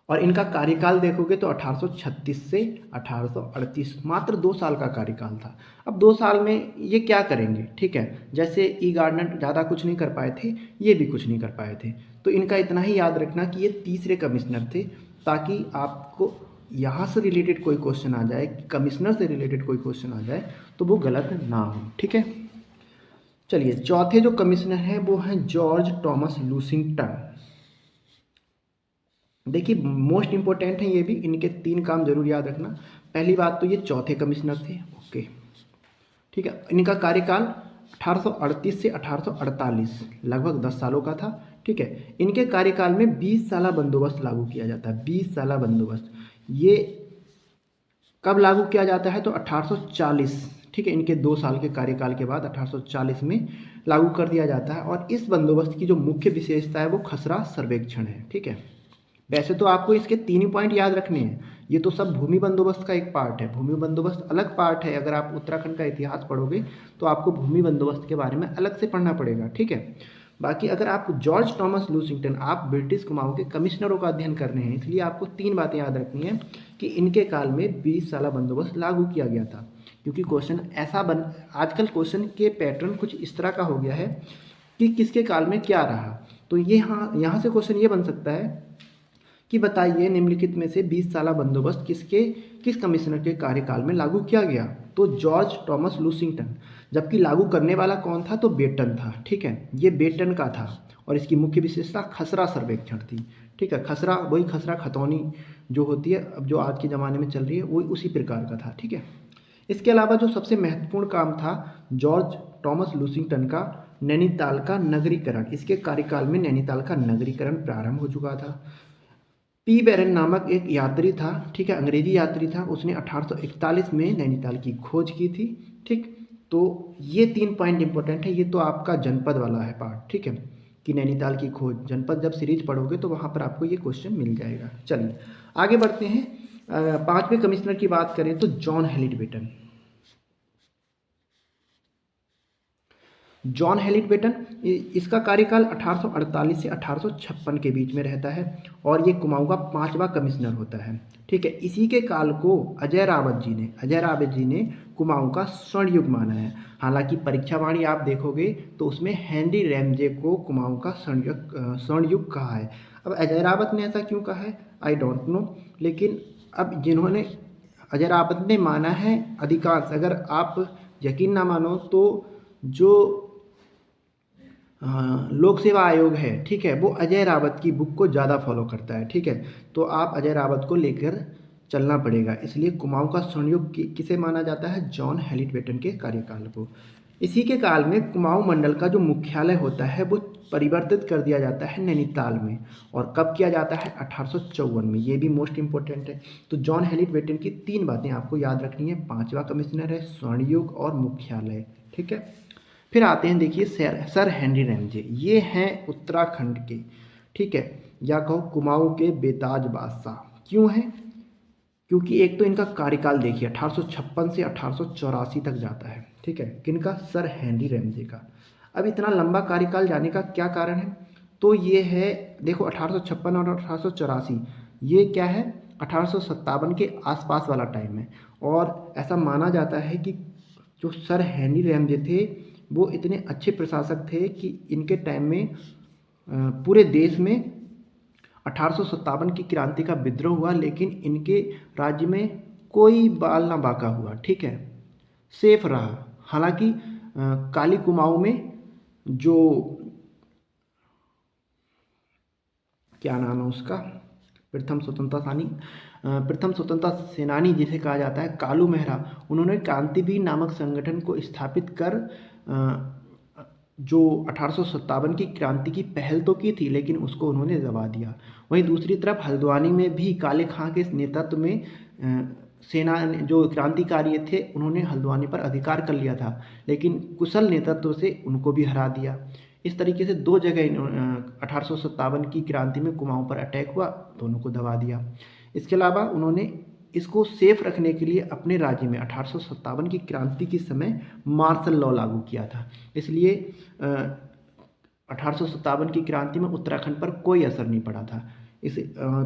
A: और इनका कार्यकाल देखोगे तो 1836 से 1838, मात्र 2 साल का कार्यकाल था। अब 2 साल में ये क्या करेंगे, ठीक है। जैसे ई गार्डनर ज़्यादा कुछ नहीं कर पाए थे, ये भी कुछ नहीं कर पाए थे, तो इनका इतना ही याद रखना कि ये तीसरे कमिश्नर थे, ताकि आपको यहाँ से रिलेटेड कोई क्वेश्चन आ जाए, कमिश्नर से रिलेटेड कोई क्वेश्चन आ जाए तो वो गलत ना हो, ठीक है। चलिए, चौथे जो कमिश्नर हैं वो हैं जॉर्ज टॉमस लूसिंगटन। देखिए, मोस्ट इंपॉर्टेंट है ये भी, इनके 3 काम जरूर याद रखना। पहली बात तो ये चौथे कमिश्नर थे, ओके, ठीक है। इनका कार्यकाल 1838 से 1848, लगभग 10 सालों का था, ठीक है। इनके कार्यकाल में 20 साला बंदोबस्त लागू किया जाता है। 20 साला बंदोबस्त ये कब लागू किया जाता है, तो 1840, ठीक है। इनके 2 साल के कार्यकाल के बाद 1840 में लागू कर दिया जाता है। और इस बंदोबस्त की जो मुख्य विशेषता है वो खसरा सर्वेक्षण है, ठीक है। वैसे तो आपको इसके 3 ही पॉइंट याद रखने हैं, ये तो सब भूमि बंदोबस्त का एक पार्ट है। भूमि बंदोबस्त अलग पार्ट है, अगर आप उत्तराखंड का इतिहास पढ़ोगे तो आपको भूमि बंदोबस्त के बारे में अलग से पढ़ना पड़ेगा, ठीक है। बाकी अगर आप जॉर्ज टॉमस लूसिंगटन, आप ब्रिटिश कुमाऊं के कमिश्नरों का अध्ययन कर रहे हैं, इसलिए आपको 3 बातें याद रखनी है कि इनके काल में 20 साला बंदोबस्त लागू किया गया था। क्योंकि क्वेश्चन ऐसा आजकल क्वेश्चन के पैटर्न कुछ इस तरह का हो गया है कि किसके काल में क्या रहा, तो ये यहाँ से क्वेश्चन ये बन सकता है कि बताइए निम्नलिखित में से 20 साला बंदोबस्त किस कमिश्नर के कार्यकाल में लागू किया गया, तो जॉर्ज टॉमस लूसिंगटन। जबकि लागू करने वाला कौन था, तो बेटन था, ठीक है। ये बेटन का था, और इसकी मुख्य विशेषता खसरा सर्वेक्षण थी, ठीक है। खसरा, वही खसरा खतौनी जो होती है, अब जो आज के ज़माने में चल रही है, वही उसी प्रकार का था, ठीक है। इसके अलावा जो सबसे महत्वपूर्ण काम था जॉर्ज टॉमस लूसिंगटन का, नैनीताल का नगरीकरण। इसके कार्यकाल में नैनीताल का नगरीकरण प्रारंभ हो चुका था। पी बैरन नामक एक यात्री था, ठीक है, अंग्रेजी यात्री था, उसने 1841 में नैनीताल की खोज की थी, ठीक। तो ये 3 पॉइंट इंपॉर्टेंट है। ये तो आपका जनपद वाला है पार्ट, ठीक है, कि नैनीताल की खोज, जनपद जब सीरीज पढ़ोगे तो वहाँ पर आपको ये क्वेश्चन मिल जाएगा। चलिए आगे बढ़ते हैं। 5वें कमिश्नर की बात करें तो जॉन हेलिट बेटन। जॉन हेलिट बेटन, इसका कार्यकाल 1848 से 1856 के बीच में रहता है, और ये कुमाऊं का 5वां कमिश्नर होता है, ठीक है। इसी के काल को अजय रावत जी ने कुमाऊं का स्वर्ण युग माना है। हालांकि परीक्षावाणी आप देखोगे तो उसमें हेनरी रैमजे को कुमाऊं का स्वर्ण युग कहा है। अब अजय रावत ने ऐसा क्यों कहा है, आई डोंट नो, लेकिन अब जिन्होंने अजय रावत ने माना है, अधिकांश, अगर आप यकीन ना मानो तो जो लोक सेवा आयोग है, ठीक है, वो अजय रावत की बुक को ज़्यादा फॉलो करता है, ठीक है। तो आप अजय रावत को लेकर चलना पड़ेगा। इसलिए कुमाऊं का स्वर्ण युग किसे माना जाता है, जॉन हेलिट बेटन के कार्यकाल को। इसी के काल में कुमाऊं मंडल का जो मुख्यालय होता है वो परिवर्तित कर दिया जाता है नैनीताल में, और कब किया जाता है, 1854 में। ये भी मोस्ट इंपॉर्टेंट है। तो जॉन हेलिट बेटन की 3 बातें आपको याद रखनी है, 5वां कमिश्नर है, स्वर्ण युग और मुख्यालय, ठीक है। फिर आते हैं, देखिए सर हेनरी रैमजे, ये हैं उत्तराखंड के, ठीक है, या कहो कुमाऊं के बेताज बादशाह। क्यों है, क्योंकि एक तो इनका कार्यकाल देखिए 1856 से 1884 तक जाता है, ठीक है, किनका, सर हेनरी रैमजे का। अब इतना लंबा कार्यकाल जाने का क्या कारण है, तो ये है, देखो 1856 और 1884, ये क्या है, 1857 के आसपास वाला टाइम है। और ऐसा माना जाता है कि जो सर हेनरी रैमजे थे वो इतने अच्छे प्रशासक थे कि इनके टाइम में पूरे देश में 1857 की क्रांति का विद्रोह हुआ, लेकिन इनके राज्य में कोई बाल ना बाका हुआ, ठीक है, सेफ रहा। हालांकि काली कुमाऊं में जो, क्या नाम है उसका, प्रथम स्वतंत्रता सेनानी जिसे कहा जाता है, कालू मेहरा, उन्होंने क्रांतिवीर नामक संगठन को स्थापित कर जो 1857 की क्रांति की पहल तो की थी, लेकिन उसको उन्होंने दबा दिया। वहीं दूसरी तरफ हल्द्वानी में भी काले खां के नेतृत्व में सेना जो क्रांतिकारी थे उन्होंने हल्द्वानी पर अधिकार कर लिया था, लेकिन कुशल नेतृत्व से उनको भी हरा दिया। इस तरीके से दो जगह 1857 की क्रांति में कुमाऊं पर अटैक हुआ, दोनों को दबा दिया। इसके अलावा उन्होंने इसको सेफ रखने के लिए अपने राज्य में 1857 की क्रांति के समय मार्शल लॉ लागू किया था। इसलिए 1857 की क्रांति में उत्तराखंड पर कोई असर नहीं पड़ा था।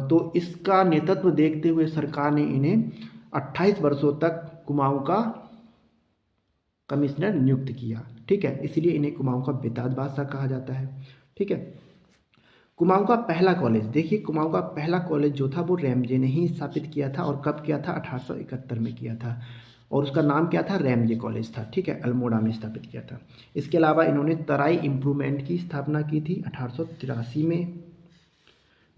A: तो इसका नेतृत्व देखते हुए सरकार ने इन्हें 28 वर्षों तक कुमाऊं का कमिश्नर नियुक्त किया। ठीक है, इसलिए इन्हें कुमाऊं का बेताज बादशाह कहा जाता है। ठीक है, कुमाऊं का पहला कॉलेज देखिए, कुमाऊं का पहला कॉलेज जो था वो रैमजे ने ही स्थापित किया था। और कब किया था? 1871 में किया था, और उसका नाम क्या था? रैमजे कॉलेज था। ठीक है, अल्मोड़ा में स्थापित किया था। इसके अलावा इन्होंने तराई इम्प्रूवमेंट की स्थापना की थी 1883 में।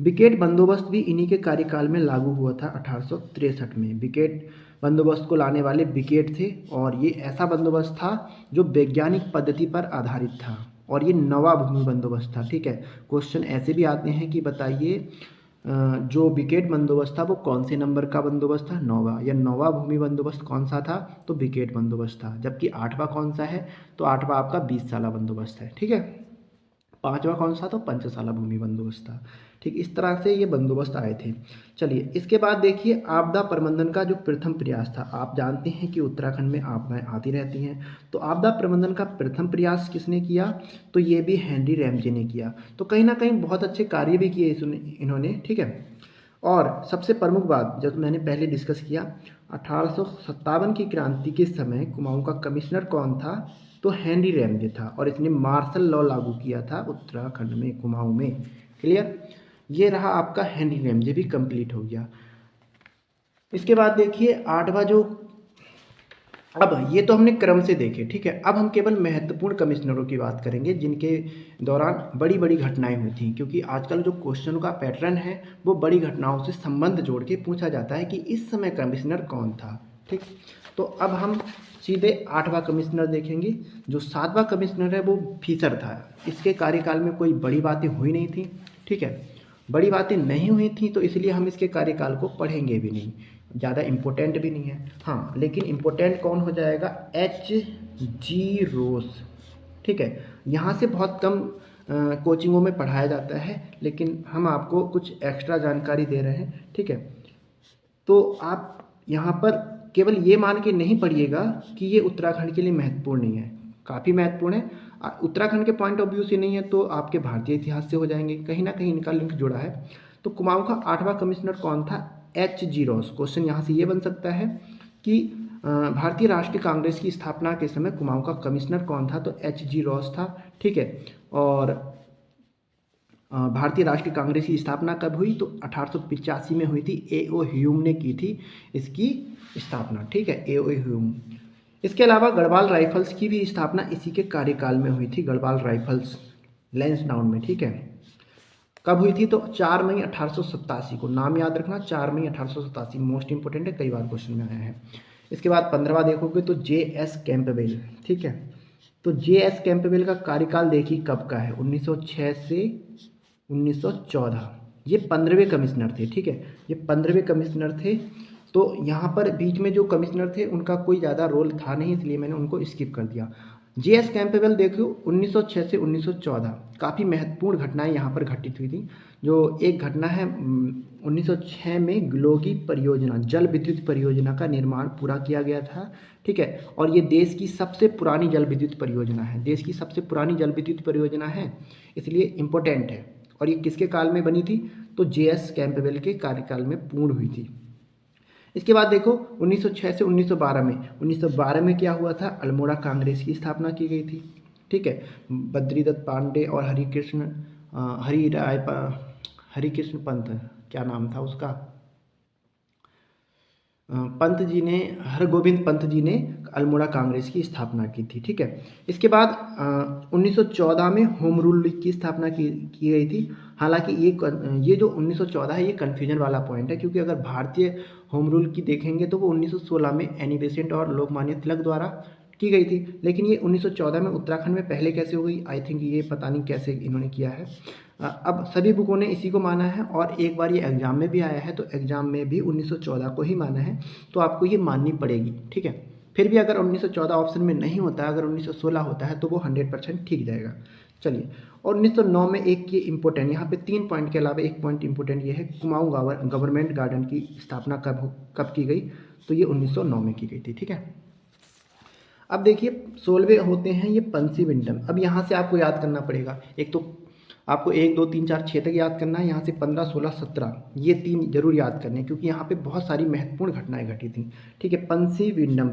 A: विकेट बंदोबस्त भी इन्हीं के कार्यकाल में लागू हुआ था 1863 में। विकेट बंदोबस्त को लाने वाले विकेट थे, और ये ऐसा बंदोबस्त था जो वैज्ञानिक पद्धति पर आधारित था, और ये नवा भूमि बंदोबस्त था। ठीक है, क्वेश्चन ऐसे भी आते हैं कि बताइए जो विकेट बंदोबस्त था वो कौन से नंबर का बंदोबस्त था? 9वां। या 9वां भूमि बंदोबस्त कौन सा था? तो विकेट बंदोबस्त था। जबकि 8वां कौन सा है? तो 8वां आपका 20 साला बंदोबस्त है। ठीक है, 5वां कौन सा? तो 5 साला भूमि बंदोबस्त था। ठीक, इस तरह से ये बंदोबस्त आए थे। चलिए, इसके बाद देखिए आपदा प्रबंधन का जो प्रथम प्रयास था। आप जानते हैं कि उत्तराखंड में आपदाएं आती रहती हैं, तो आपदा प्रबंधन का प्रथम प्रयास किसने किया? तो ये भी हेनरी रैमजे ने किया। तो कहीं ना कहीं बहुत अच्छे कार्य भी किए इन्होंने। ठीक है, और सबसे प्रमुख बात जब मैंने पहले डिस्कस किया, 1857 की क्रांति के समय कुमाऊं का कमिश्नर कौन था? तो हेनरी रैमजे था, और इसने मार्शल लॉ लागू किया था उत्तराखंड में, कुमाऊं में। क्लियर? ये रहा आपका हेनरी रैमजे, भी कंप्लीट हो गया। इसके बाद देखिए 8वां जो, अब ये तो हमने क्रम से देखे। ठीक है, अब हम केवल महत्वपूर्ण कमिश्नरों की बात करेंगे जिनके दौरान बड़ी बड़ी घटनाएं हुई थी, क्योंकि आजकल जो क्वेश्चनों का पैटर्न है वो बड़ी घटनाओं से संबंध जोड़ के पूछा जाता है कि इस समय कमिश्नर कौन था। ठीक, तो अब हम सीधे 8वां कमिश्नर देखेंगे। जो 7वां कमिश्नर है वो फीसर था। इसके कार्यकाल में कोई बड़ी बातें हुई नहीं थी। ठीक है, बड़ी बातें नहीं हुई थी, तो इसलिए हम इसके कार्यकाल को पढ़ेंगे भी नहीं, ज़्यादा इम्पोर्टेंट भी नहीं है। हाँ, लेकिन इम्पोर्टेंट कौन हो जाएगा? H.G. रोज। ठीक है, यहाँ से बहुत कम कोचिंगों में पढ़ाया जाता है, लेकिन हम आपको कुछ एक्स्ट्रा जानकारी दे रहे हैं। ठीक है, तो आप यहाँ पर केवल ये मान के नहीं पढ़िएगा कि ये उत्तराखंड के लिए महत्वपूर्ण नहीं है, काफ़ी महत्वपूर्ण है। उत्तराखंड के पॉइंट ऑफ व्यू से नहीं है तो आपके भारतीय इतिहास से हो जाएंगे, कहीं ना कहीं इनका लिंक जुड़ा है। तो कुमाऊं का 8वां कमिश्नर कौन था? H.G. रोज। क्वेश्चन यहाँ से ये बन सकता है कि भारतीय राष्ट्रीय कांग्रेस की स्थापना के समय कुमाऊं का कमिश्नर कौन था? तो H.G. रोज था। ठीक है, और भारतीय राष्ट्रीय कांग्रेस की स्थापना कब हुई? तो 1885 में हुई थी। A.O. ह्यूम ने की थी इसकी स्थापना। ठीक है, A.O. ह्यूम। इसके अलावा गढ़वाल राइफल्स की भी स्थापना इसी के कार्यकाल में हुई थी। गढ़वाल राइफल्स लैंसडाउन में। ठीक है, कब हुई थी? तो 4 मई 1887 को। नाम याद रखना, 4 मई 1887, मोस्ट इंपोर्टेंट है, कई बार क्वेश्चन में आया है। इसके बाद 15वां देखोगे तो J.S. कैंपबेल। ठीक है, तो J.S. कैंपबेल का कार्यकाल देखिए कब का है? 1906 से 1914। ये 15वें कमिश्नर थे। ठीक है, ये 15वें कमिश्नर थे। तो यहाँ पर बीच में जो कमिश्नर थे उनका कोई ज़्यादा रोल था नहीं, इसलिए मैंने उनको स्किप कर दिया। J.S. कैंपबेल देखो 1906 से 1914, काफ़ी महत्वपूर्ण घटनाएं यहाँ पर घटित हुई थी। जो एक घटना है 1906 में ग्लोगी परियोजना, जल विद्युत परियोजना का निर्माण पूरा किया गया था। ठीक है, और ये देश की सबसे पुरानी जल विद्युत परियोजना है। देश की सबसे पुरानी जल विद्युत परियोजना है, इसलिए इम्पोर्टेंट है। और ये किसके काल में बनी थी? तो J.S. कैंपबेल के कार्यकाल में पूर्ण हुई थी। इसके बाद देखो 1906 से 1912 में, 1912 में क्या हुआ था? अल्मोड़ा कांग्रेस की स्थापना की गई थी। ठीक है, बद्रीदत्त पांडे और हरिकृष्ण पंत, क्या नाम था उसका? पंत जी ने, हरगोविंद पंत जी ने अल्मोड़ा कांग्रेस की स्थापना की थी। ठीक है, इसके बाद 1914 में होम रूल लीग की स्थापना की गई थी। हालांकि ये जो 1914 है ये कन्फ्यूजन वाला पॉइंट है, क्योंकि अगर भारतीय होम रूल की देखेंगे तो वो 1916 में एनी बेसेंट और लोकमान्य तिलक द्वारा की गई थी। लेकिन ये 1914 में उत्तराखंड में पहले कैसे हो गई, आई थिंक ये पता नहीं कैसे इन्होंने किया है। अब सभी बुकों ने इसी को माना है और एक बार ये एग्ज़ाम में भी आया है, तो एग्ज़ाम में भी 1914 को ही माना है, तो आपको ये माननी पड़ेगी, ठीक है। फिर भी अगर 1914 ऑप्शन में नहीं होता है, अगर 1916 होता है तो वो 100% ठीक जाएगा। चलिए, और 1909 में एक ये इम्पोर्टेंट, यहाँ पे 3 पॉइंट के अलावा एक पॉइंट इम्पोर्टेंट ये है, कुमाऊँ गवर्नमेंट गार्डन की स्थापना कब की गई, तो ये 1909 में की गई थी, ठीक है। अब देखिए 16वें होते हैं ये पंसी विंटम। अब यहाँ से आपको याद करना पड़ेगा, एक तो आपको 1 2 3 4 6 तक याद करना है, यहाँ से 15 16 17 ये 3 जरूर याद करने हैं, क्योंकि यहाँ पे बहुत सारी महत्वपूर्ण घटनाएं घटी थी, ठीक है। पंसी विंडम,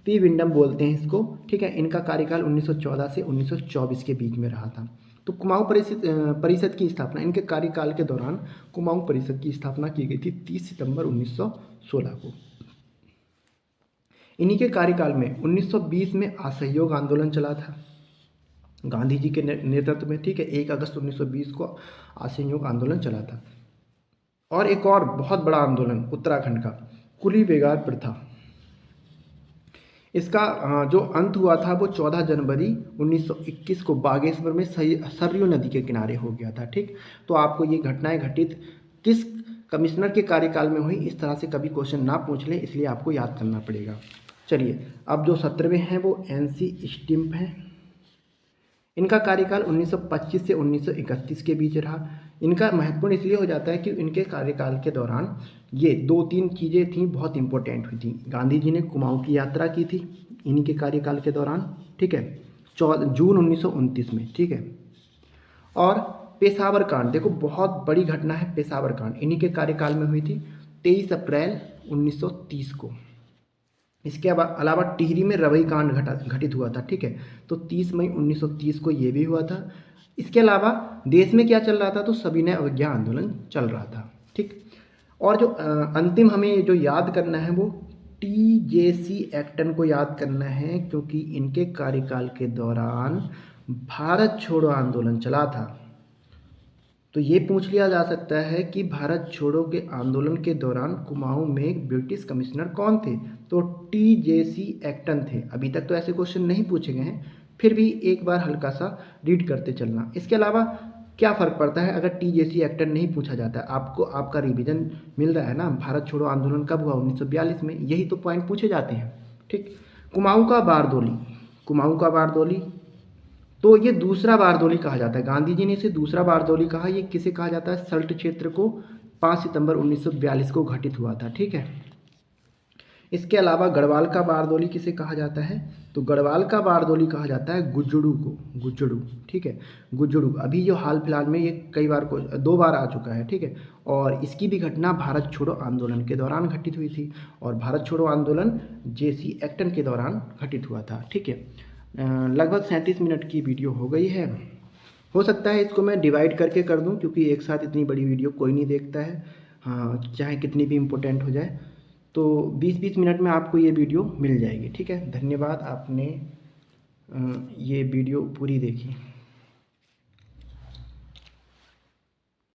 A: पी विंडम बोलते हैं इसको, ठीक है। इनका कार्यकाल 1914 से 1924 के बीच में रहा था। तो कुमाऊँ परिषद की स्थापना, इनके कार्यकाल के दौरान कुमाऊँ परिषद की स्थापना की गई थी 30 सितंबर 1916 को। इन्हीं के कार्यकाल में 1920 में असहयोग आंदोलन चला था गांधी जी के नेतृत्व में, ठीक है। 1 अगस्त 1920 को असहयोग आंदोलन चला था। और एक और बहुत बड़ा आंदोलन उत्तराखंड का, कुली बेगार प्रथा, इसका जो अंत हुआ था वो 14 जनवरी 1921 को बागेश्वर में सरयू नदी के किनारे हो गया था, ठीक। तो आपको ये घटनाएं घटित किस कमिश्नर के कार्यकाल में हुई, इस तरह से कभी क्वेश्चन ना पूछ ले, इसलिए आपको याद करना पड़ेगा। चलिए, अब जो 17वें हैं वो एनसी स्टिम्प हैं। इनका कार्यकाल 1925 से 1931 के बीच रहा। इनका महत्वपूर्ण इसलिए हो जाता है कि इनके कार्यकाल के दौरान ये 2-3 चीज़ें थी बहुत इंपॉर्टेंट हुई थी। गांधी जी ने कुमाऊँ की यात्रा की थी इन्हीं के कार्यकाल के दौरान, ठीक है, जून 1929 में, ठीक है। और पेशावर कांड, देखो बहुत बड़ी घटना है पेशावर कांड, इन्हीं के कार्यकाल में हुई थी 23 अप्रैल 1930 को। इसके अलावा टिहरी में रवई कांड घटित हुआ था, ठीक है, तो 30 मई 1930 को ये भी हुआ था। इसके अलावा देश में क्या चल रहा था, तो सविनय अवज्ञा आंदोलन चल रहा था, ठीक। और जो अंतिम हमें जो याद करना है वो TJC एक्टन को याद करना है, क्योंकि इनके कार्यकाल के दौरान भारत छोड़ो आंदोलन चला था। तो ये पूछ लिया जा सकता है कि भारत छोड़ो के आंदोलन के दौरान कुमाऊँ में ब्रिटिश कमिश्नर कौन थे, तो TJC एक्टन थे। अभी तक तो ऐसे क्वेश्चन नहीं पूछे गए हैं, फिर भी एक बार हल्का सा रीड करते चलना। इसके अलावा क्या फ़र्क पड़ता है अगर TJC एक्टन नहीं पूछा जाता है, आपको आपका रिवीजन मिल रहा है ना। भारत छोड़ो आंदोलन कब हुआ, 1942 में, यही तो पॉइंट पूछे जाते हैं, ठीक। कुमाऊँ का बारदोली, कुमाऊँ का बारदोली, तो ये दूसरा बारदोली कहा जाता है, गांधी जी ने इसे दूसरा बारदोली कहा। ये किसे कहा जाता है, सल्ट क्षेत्र को 5 सितंबर 1942 को घटित हुआ था, ठीक है। इसके अलावा गढ़वाल का बारदोली किसे कहा जाता है, तो गढ़वाल का बारदोली कहा जाता है गुज्जड़ू को, गुज्जड़ू, ठीक है, गुज्जड़ू। अभी जो हाल फिलहाल में ये कई बार 2 बार आ चुका है, ठीक है। और इसकी भी घटना भारत छोड़ो आंदोलन के दौरान घटित हुई थी, और भारत छोड़ो आंदोलन JC एक्टन के दौरान घटित हुआ था, ठीक है। लगभग 37 मिनट की वीडियो हो गई है। हो सकता है इसको मैं डिवाइड करके कर दूं, क्योंकि एक साथ इतनी बड़ी वीडियो कोई नहीं देखता है, हाँ, चाहे कितनी भी इम्पोर्टेंट हो जाए। तो 20-20 मिनट में आपको ये वीडियो मिल जाएगी, ठीक है। धन्यवाद, आपने ये वीडियो पूरी देखी।